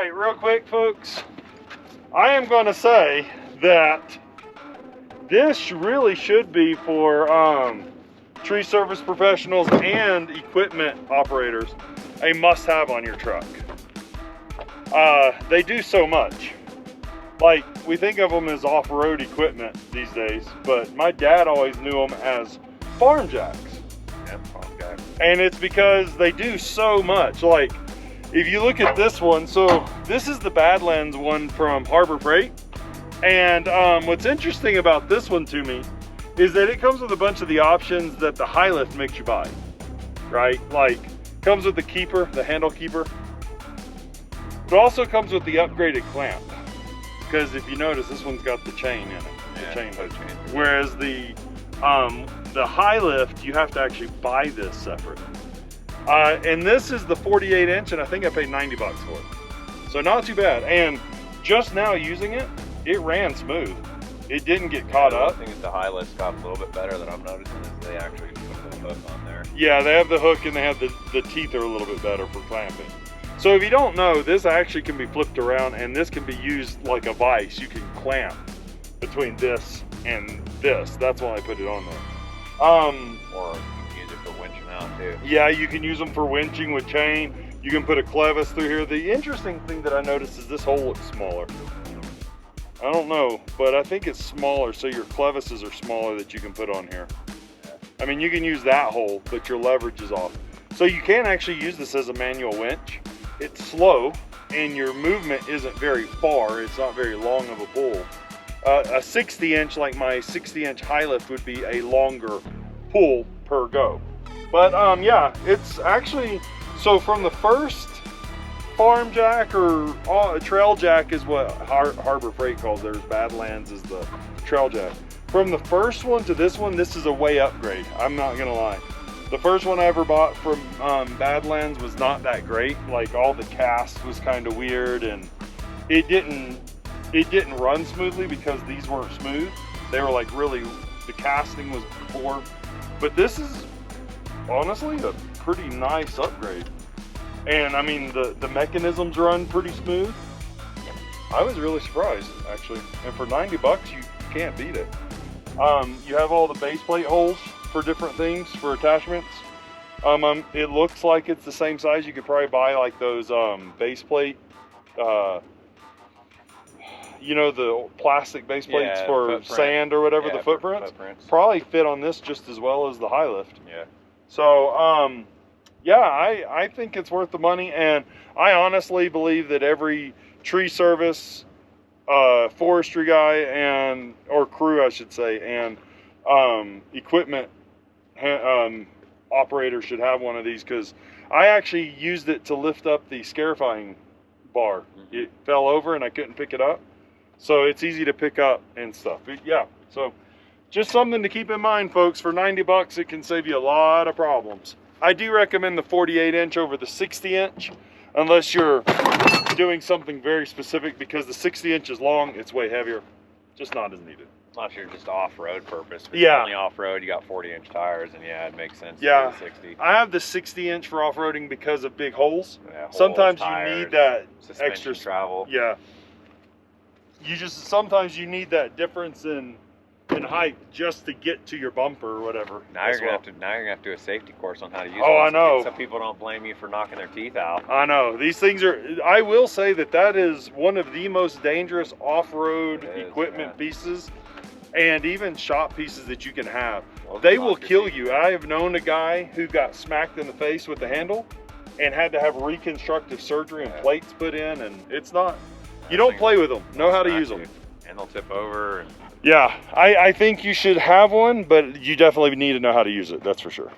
right, real quick, folks. I am going to say that this really should be for tree service professionals and equipment operators, a must-have on your truck. They do so much. Like, we think of them as off-road equipment these days, but my dad always knew them as farm jacks. Yeah, farm jacks. And it's because they do so much. Like, if you look at this one, so this is the Badlands one from Harbor Freight. And what's interesting about this one to me is that it comes with a bunch of the options that the high lift makes you buy, right? Like, comes with the keeper, the handle keeper. It also comes with the upgraded clamp. Because if you notice, this one's got the chain in it, the chain hook. Whereas the high lift, you have to actually buy this separate. And this is the 48 inch, and I think I paid 90 bucks for it. So not too bad. And just now using it, it ran smooth. It didn't get caught up. I think the high lift got a little bit better that I'm noticing is they actually put the hook on there. Yeah, they have the hook and they have the teeth are a little bit better for clamping. So if you don't know, this actually can be flipped around and this can be used like a vise. You can clamp between this and this. That's why I put it on there. Or you can use it for winching out too. Yeah, you can use them for winching with chain. You can put a clevis through here. The interesting thing that I noticed is this hole looks smaller. I don't know, but I think it's smaller, so your clevises are smaller that you can put on here. I mean, you can use that hole, but your leverage is off. So you can actually use this as a manual winch. It's slow, and your movement isn't very far. It's not very long of a pull. A 60 inch, like my 60 inch high lift, would be a longer pull per go. But yeah, it's actually, so from the first farm jack or trail jack is what Harbor Freight calls theirs. Badlands is the trail jack. From the first one to this one, this is a way upgrade. I'm not gonna lie. The first one I ever bought from Badlands was not that great. Like, all the cast was kind of weird, and it didn't run smoothly because these weren't smooth. They were like really, the casting was poor. But this is honestly a pretty nice upgrade. And I mean, the mechanisms run pretty smooth. I was really surprised, actually. And for 90 bucks, you can't beat it. You have all the base plate holes for different things, for attachments. It looks like it's the same size. You could probably buy like those base plate, you know, the plastic base plates for sand or whatever, the footprints. Probably fit on this just as well as the high lift. Yeah. So, yeah, I think it's worth the money, and I honestly believe that every tree service, forestry guy or crew, I should say, and equipment operator should have one of these, because I actually used it to lift up the scarifying bar. Mm-hmm. It fell over and I couldn't pick it up, so it's easy to pick up and stuff. Yeah, so just something to keep in mind, folks. For 90 bucks, it can save you a lot of problems. I do recommend the 48 inch over the 60 inch, unless you're doing something very specific, because the 60 inch is long, it's way heavier, just not as needed. Unless you're just off-road purpose. If yeah. Only off-road, you got 40 inch tires, and yeah, it makes sense. Yeah. To do the 60. I have the 60 inch for off-roading because of big holes. Yeah, holes, sometimes tires, you need that extra travel. Yeah. Sometimes you need that difference in height just to get to your bumper or whatever. Now you're gonna have to do a safety course on how to use it. Oh, I know. So people don't blame you for knocking their teeth out. I know. These things are, I will say that is one of the most dangerous off-road equipment pieces, and even shop pieces that you can have. They will kill you. I have known a guy who got smacked in the face with the handle and had to have reconstructive surgery and plates put in, and it's not, you don't play with them. Know how to use them. And they'll tip over. Yeah, I think you should have one, but you definitely need to know how to use it, that's for sure.